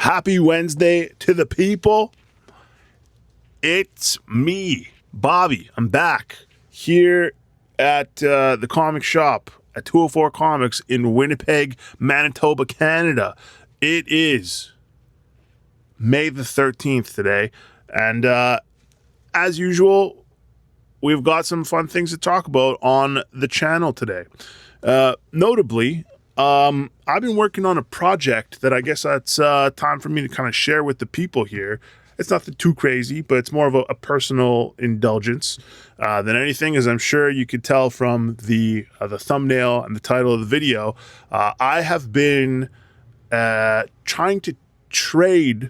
Happy Wednesday to the people. It's me, Bobby. I'm back here at the comic shop at 204 Comics in Winnipeg, Manitoba, Canada. It is May the 13th today. And as usual, we've got some fun things to talk about on the channel today. Notably, I've been working on a project that I guess it's time for me to kind of share with the people here. It's nothing too crazy, but it's more of a personal indulgence than anything, as I'm sure you could tell from the thumbnail and the title of the video. I have been trying to trade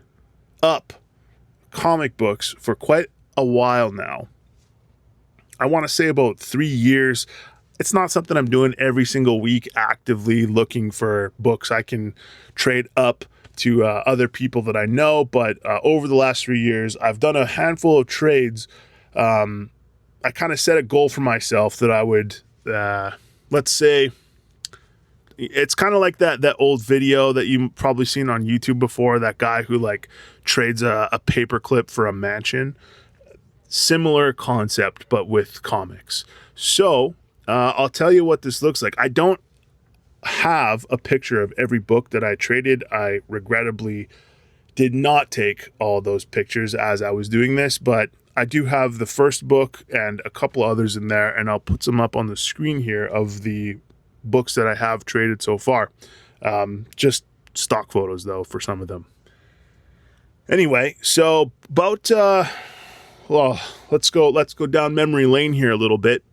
up comic books for quite a while now. I want to say about 3 years. It's not something I'm doing every single week, actively looking for books I can trade up to other people that I know. But over the last 3 years, I've done a handful of trades. I kind of set a goal for myself that I would, let's say, it's kind of like that old video that you've probably seen on YouTube before, that guy who like trades a paperclip for a mansion. Similar concept, but with comics. So I'll tell you what this looks like. I don't have a picture of every book that I traded. I regrettably did not take all those pictures as I was doing this, but I do have the first book and a couple others in there, and I'll put some up on the screen here of the books that I have traded so far. Just stock photos though for some of them. Anyway, so about well, let's go down memory lane here a little bit.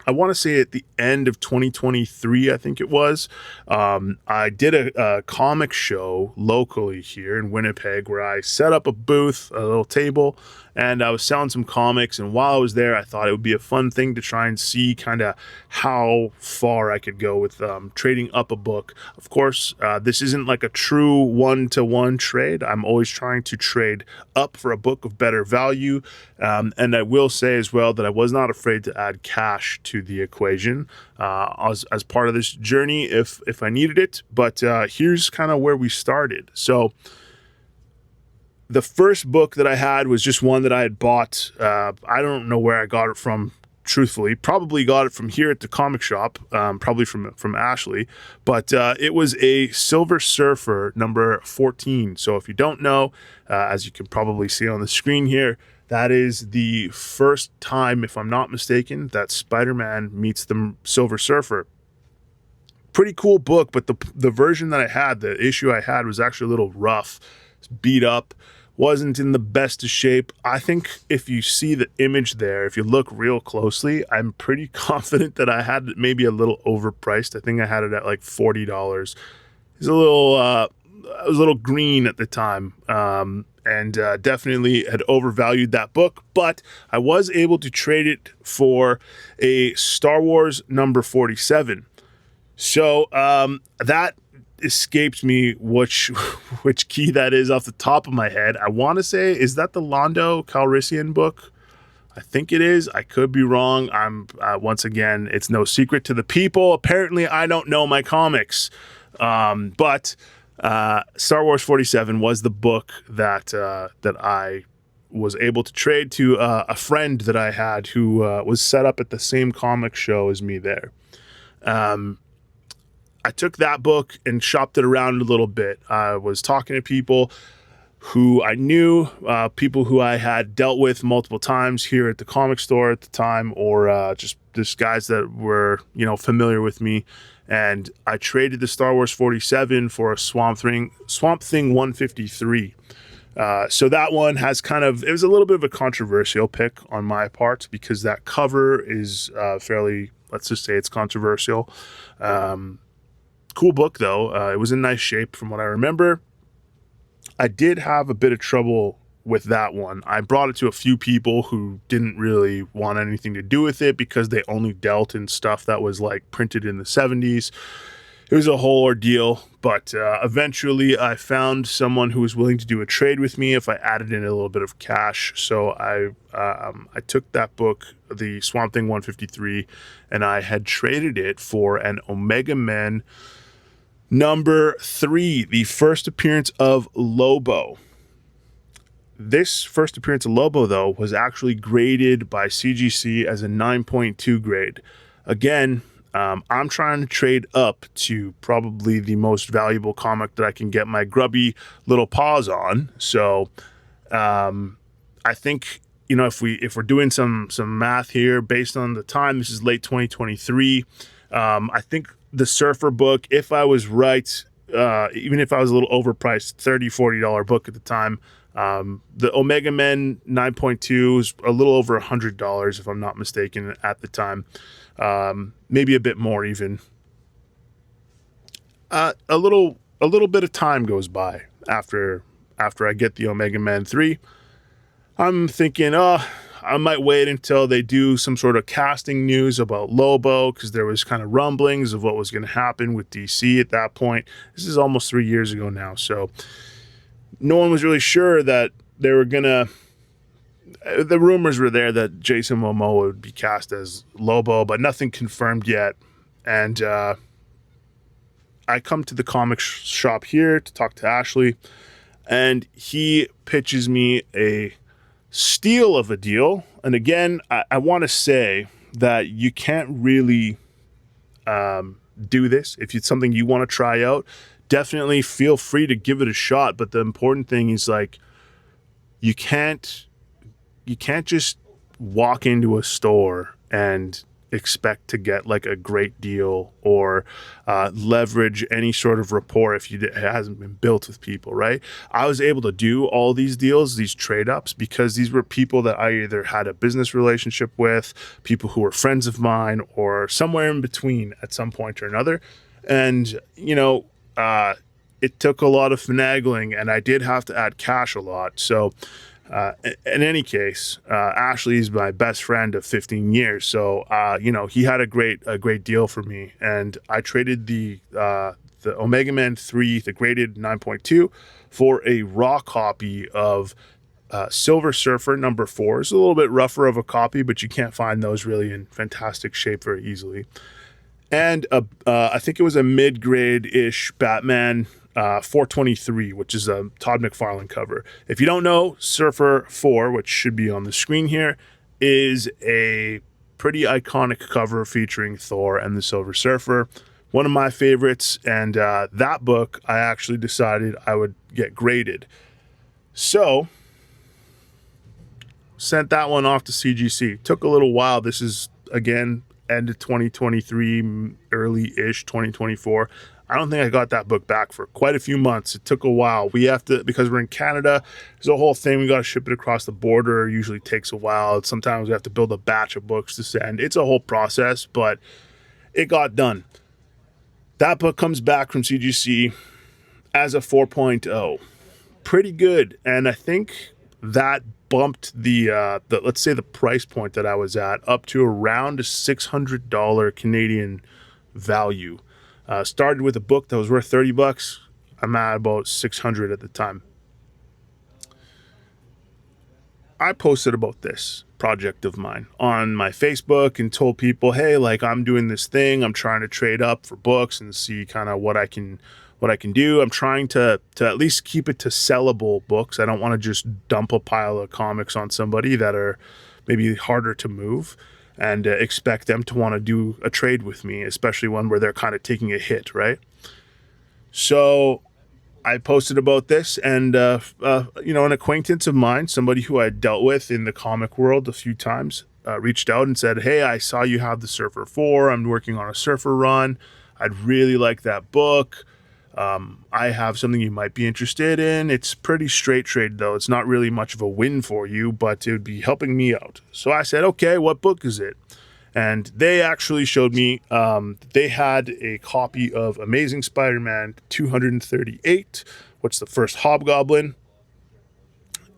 I want to say at the end of 2023, I think it was, I did a comic show locally here in Winnipeg where I set up a booth, a little table, and I was selling some comics. And while I was there, I thought it would be a fun thing to try and see kind of how far I could go with trading up a book. Of course, this isn't like a true one-to-one trade. I'm always trying to trade up for a book of better value. And I will say as well that I was not afraid to add cash to the equation as part of this journey if I needed it. But here's kind of where we started. So the first book that I had was just one that I had bought. I don't know where I got it from, truthfully. Probably got it from here at the comic shop, probably from Ashley. But it was a Silver Surfer number 14. So if you don't know, as you can probably see on the screen here, that is the first time, if I'm not mistaken, that Spider-Man meets the Silver Surfer. Pretty cool book, but the version that I had, the issue I had, was actually a little rough. It's beat up, wasn't in the best of shape. I think if you see the image there, if you look real closely, I'm pretty confident that I had it maybe a little overpriced. I think I had it at like $40. It's a little, I was a little green at the time. And definitely had overvalued that book, but I was able to trade it for a Star Wars number 47. So that escapes me which key that is off the top of my head. I want to say, is that the Lando Calrissian book? I think it is. I could be wrong. I'm once again, it's no secret to the people. Apparently, I don't know my comics, but Star Wars 47 was the book that I was able to trade to a friend that I had who was set up at the same comic show as me there. I took that book and shopped it around a little bit. I was talking to people who I knew, people who I had dealt with multiple times here at the comic store at the time, or just guys that were, familiar with me. And I traded the Star Wars 47 for a Swamp Thing 153. So that one has it was a little bit of a controversial pick on my part because that cover is fairly, let's just say it's controversial. Cool book though. It was in nice shape from what I remember. I did have a bit of trouble with that one. I brought it to a few people who didn't really want anything to do with it because they only dealt in stuff that was like printed in the 70s. It was a whole ordeal, but eventually I found someone who was willing to do a trade with me if I added in a little bit of cash. So I took that book, the Swamp Thing 153, and I had traded it for an Omega Men Number 3, the first appearance of Lobo. This first appearance of Lobo, though, was actually graded by CGC as a 9.2 grade. Again, I'm trying to trade up to probably the most valuable comic that I can get my grubby little paws on. So I think, if we're doing some math here based on the time, this is late 2023. I think the Surfer book, if I was right, even if I was a little overpriced, $30-$40 book at the time, the Omega Men 9.2 is a little over $100 if I'm not mistaken at the time, maybe a bit more even. A little bit of time goes by after I get the Omega Man 3. I'm thinking, I might wait until they do some sort of casting news about Lobo, because there was kind of rumblings of what was going to happen with DC at that point. This is almost 3 years ago now, so no one was really sure that they were gonna. The rumors were there that Jason Momoa would be cast as Lobo, but nothing confirmed yet. And I come to the comic shop here to talk to Ashley, and he pitches me a steal of a deal. And again, I want to say that you can't really do this. If it's something you want to try out, definitely feel free to give it a shot. But the important thing is, like, you can't just walk into a store and expect to get like a great deal or leverage any sort of rapport if it hasn't been built with people, right? I was able to do all these deals, these trade ups, because these were people that I either had a business relationship with, people who were friends of mine, or somewhere in between at some point or another. And it took a lot of finagling, and I did have to add cash a lot. So in any case, Ashley's my best friend of 15 years. So, he had a great deal for me, and I traded the Omega Man 3, the graded 9.2, for a raw copy of Silver Surfer number 4. It's a little bit rougher of a copy, but you can't find those really in fantastic shape very easily. And I think it was a mid-grade-ish Batman 423, which is a Todd McFarlane cover. If you don't know, Surfer 4, which should be on the screen here, is a pretty iconic cover featuring Thor and the Silver Surfer. One of my favorites, and that book I actually decided I would get graded. So, sent that one off to CGC. Took a little while. This is, again, end of 2023, early-ish 2024. I don't think I got that book back for quite a few months. It took a while. We have to, because we're in Canada, there's a whole thing. We got to ship it across the border. It usually takes a while. Sometimes we have to build a batch of books to send. It's a whole process, but it got done. That book comes back from CGC as a 4.0. Pretty good. And I think that bumped the let's say the price point that I was at up to around a $600 Canadian value. Started with a book that was worth $30. I'm at about $600 at the time. I posted about this project of mine on my Facebook and told people, hey, like, I'm doing this thing. I'm trying to trade up for books and see kind of what I can do. I'm trying to at least keep it to sellable books. I don't want to just dump a pile of comics on somebody that are maybe harder to move and expect them to want to do a trade with me, especially one where they're kind of taking a hit, right? So I posted about this, and an acquaintance of mine, somebody who I dealt with in the comic world a few times, reached out and said, hey, I saw you have the Surfer 4. I'm working on a Surfer run. I'd really like that book. I have something you might be interested in. It's pretty straight trade, though. It's not really much of a win for you, but it would be helping me out. So I said, okay, what book is it? And they actually showed me they had a copy of Amazing Spider-Man 238, which is the first Hobgoblin,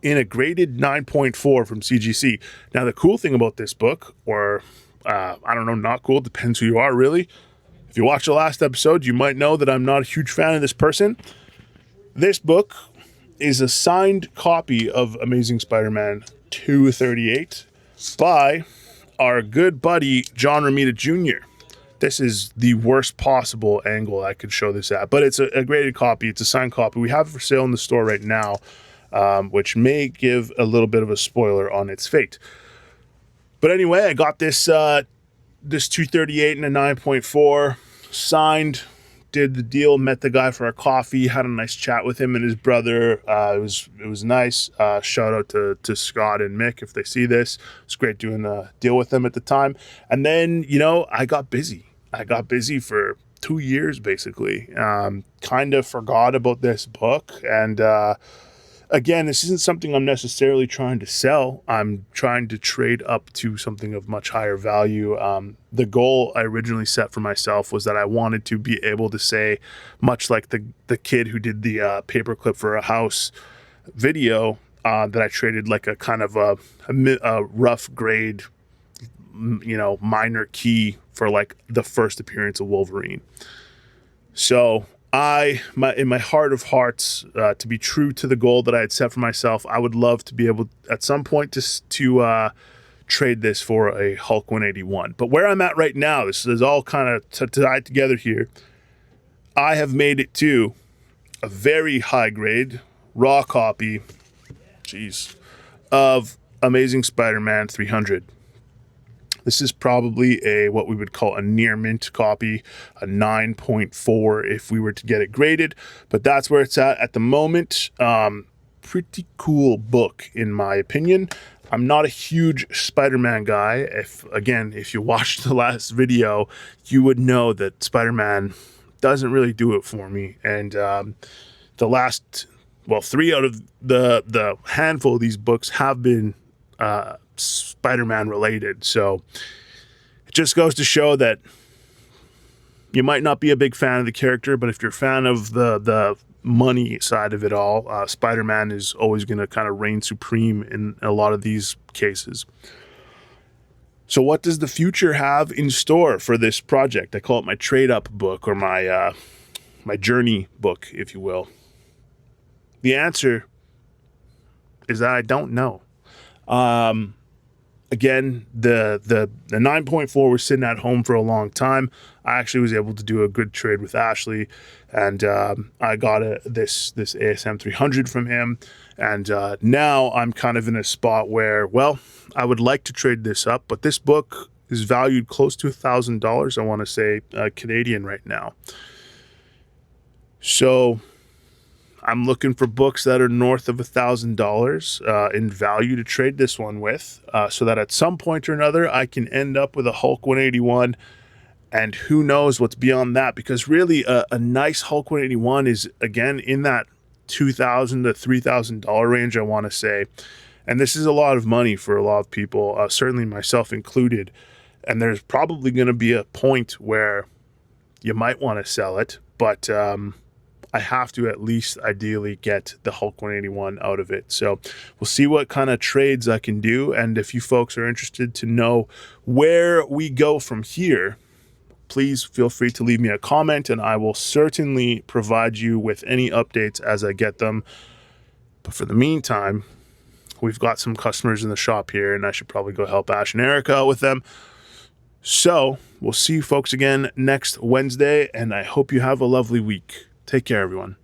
in a graded 9.4 from CGC. Now, the cool thing about this book, or I don't know, not cool, depends who you are, really. If you watched the last episode, you might know that I'm not a huge fan of this person. This book is a signed copy of Amazing Spider-Man 238 by our good buddy, John Romita Jr. this is the worst possible angle I could show this at, but it's a graded copy. It's a signed copy. We have it for sale in the store right now, which may give a little bit of a spoiler on its fate. But anyway, I got this 238 and a 9.4 signed. Did the deal, met the guy for a coffee, had a nice chat with him and his brother. It was nice. Shout out to Scott and Mick if they see this. It's great doing a deal with them at the time. And then, I got busy. I got busy for 2 years, basically. Kind of forgot about this book. And again, this isn't something I'm necessarily trying to sell. I'm trying to trade up to something of much higher value. The goal I originally set for myself was that I wanted to be able to say, much like the kid who did the paperclip for a house video, that I traded like a kind of a rough grade, minor key for like the first appearance of Wolverine. So in my heart of hearts, to be true to the goal that I had set for myself, I would love to be able at some point to trade this for a Hulk 181. But where I'm at right now, this is all kind of tied together here. I have made it to a very high grade raw copy, of Amazing Spider-Man 300. This is probably what we would call a near mint copy, a 9.4 if we were to get it graded, but that's where it's at the moment. Pretty cool book in my opinion. I'm not a huge Spider-Man guy. If you watched the last video, you would know that Spider-Man doesn't really do it for me. And the last, 3 out of the handful of these books have been Spider-Man related. So it just goes to show that you might not be a big fan of the character, but if you're a fan of the money side of it all, Spider-Man is always going to kind of reign supreme in a lot of these cases. So what does the future have in store for this project? I call it my trade up book, or my journey book, if you will. The answer is that I don't know. Again, the 9.4 was sitting at home for a long time. I actually was able to do a good trade with Ashley, and I got this ASM 300 from him. And now I'm kind of in a spot where, I would like to trade this up, but this book is valued close to $1,000. I want to say Canadian right now. So I'm looking for books that are north of $1,000 in value to trade this one with, so that at some point or another I can end up with a Hulk 181, and who knows what's beyond that, because really a nice Hulk 181 is, again, in that $2,000 to $3,000 range, I want to say. And this is a lot of money for a lot of people, certainly myself included. And there's probably going to be a point where you might want to sell it, but I have to at least ideally get the Hulk 181 out of it. So we'll see what kind of trades I can do. And if you folks are interested to know where we go from here, please feel free to leave me a comment, and I will certainly provide you with any updates as I get them. But for the meantime, we've got some customers in the shop here, and I should probably go help Ash and Erica out with them. So we'll see you folks again next Wednesday, and I hope you have a lovely week. Take care, everyone.